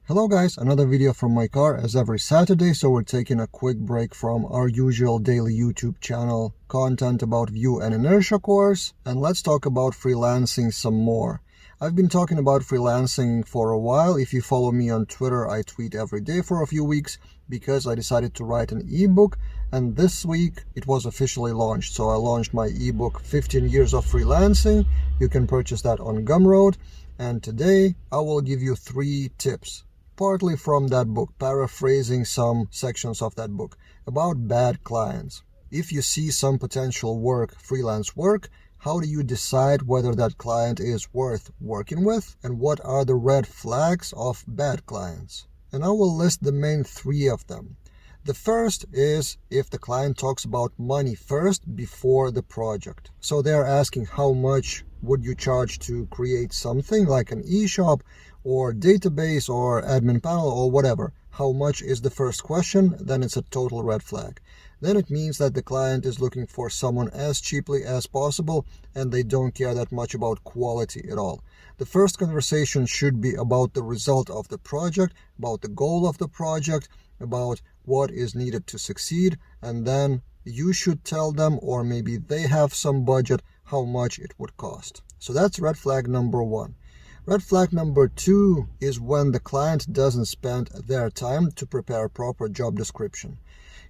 Hello guys, another video from my car as every Saturday, so we're taking a quick break from our usual daily YouTube channel content about view and inertia course, and let's talk about freelancing some more. I've been talking about freelancing for a while. If you follow me on Twitter, I tweet every day for a few weeks because I decided to write an ebook, and this week it was officially launched. So I launched my ebook 15 Years of Freelancing. You can purchase that on Gumroad, and today I will give you 3 tips, partly from that book, paraphrasing some sections of that book, about bad clients. If you see some potential work, freelance work, how do you decide whether that client is worth working with, and what are the red flags of bad clients? And I will list the main 3 of them. The first is if the client talks about money first before the project. So they're asking how much would you charge to create something like an e-shop or database or admin panel or whatever. How much is the first question? Then it's a total red flag. Then it means that the client is looking for someone as cheaply as possible and they don't care that much about quality at all. The first conversation should be about the result of the project, about the goal of the project, about what is needed to succeed, and then you should tell them, or maybe they have some budget, how much it would cost. So that's red flag number 1. Red flag number 2 is when the client doesn't spend their time to prepare a proper job description.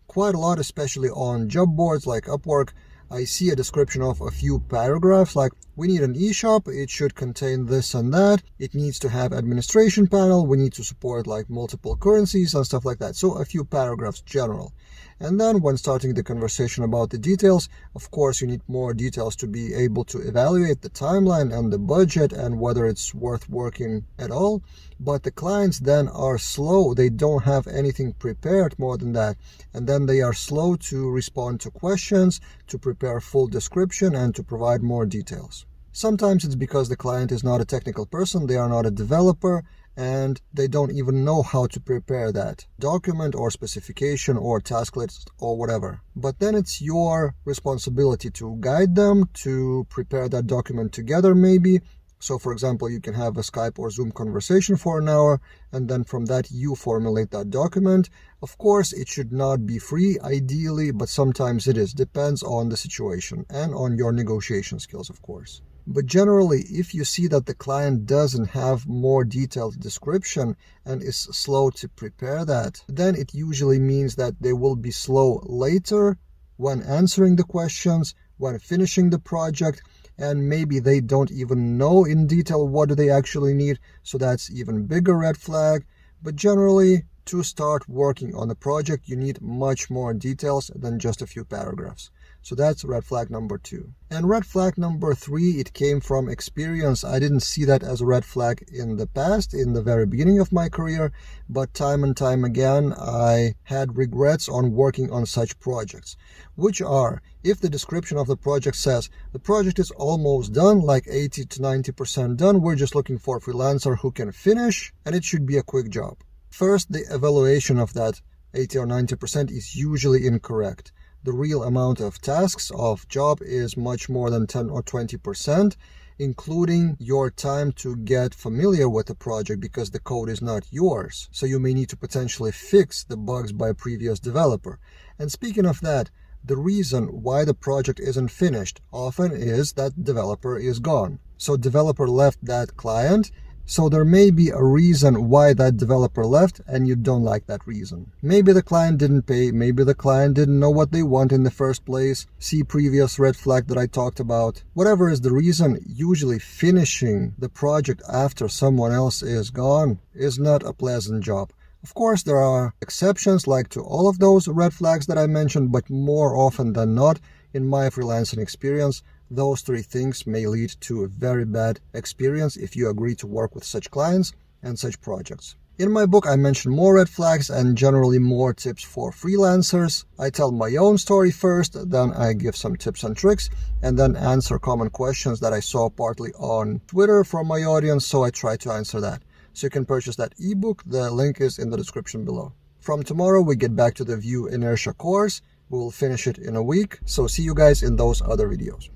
Quite a lot, especially on job boards like Upwork, I see a description of a few paragraphs like, we need an e-shop, it should contain this and that, it needs to have administration panel, we need to support like multiple currencies and stuff like that. So a few paragraphs general. And then when starting the conversation about the details, of course you need more details to be able to evaluate the timeline and the budget and whether it's worth working at all. But the clients then are slow, they don't have anything prepared more than that. And then they are slow to respond to questions, to prepare full description, and to provide more details. Sometimes it's because the client is not a technical person, they are not a developer, and they don't even know how to prepare that document or specification or task list or whatever. But then it's your responsibility to guide them, to prepare that document together maybe. So for example, you can have a Skype or Zoom conversation for an hour, and then from that you formulate that document. Of course, it should not be free ideally, but sometimes it is. Depends on the situation and on your negotiation skills, of course. But generally, if you see that the client doesn't have more detailed description and is slow to prepare that, then it usually means that they will be slow later when answering the questions, when finishing the project, and maybe they don't even know in detail what do they actually need, so that's even bigger red flag. But generally, to start working on the project, you need much more details than just a few paragraphs. So that's red flag number 2. And red flag number 3, it came from experience. I didn't see that as a red flag in the past, in the very beginning of my career, but time and time again, I had regrets on working on such projects, which are, if the description of the project says, the project is almost done, like 80 to 90% done, we're just looking for a freelancer who can finish, and it should be a quick job. First, the evaluation of that 80 or 90% is usually incorrect. The real amount of tasks of job is much more than 10 or 20%, including your time to get familiar with the project because the code is not yours. So you may need to potentially fix the bugs by a previous developer. And speaking of that, the reason why the project isn't finished often is that developer is gone. So developer left that client. So there may be a reason why that developer left and you don't like that reason. Maybe the client didn't pay, maybe the client didn't know what they want in the first place. See previous red flag that I talked about. Whatever is the reason, usually finishing the project after someone else is gone is not a pleasant job. Of course, there are exceptions like to all of those red flags that I mentioned, but more often than not, in my freelancing experience, those 3 things may lead to a very bad experience if you agree to work with such clients and such projects. In my book, I mention more red flags and generally more tips for freelancers. I tell my own story first, then I give some tips and tricks, and then answer common questions that I saw partly on Twitter from my audience, so I try to answer that. So you can purchase that ebook, the link is in the description below. From tomorrow, we get back to the View Inertia course. We will finish it in a week, so see you guys in those other videos.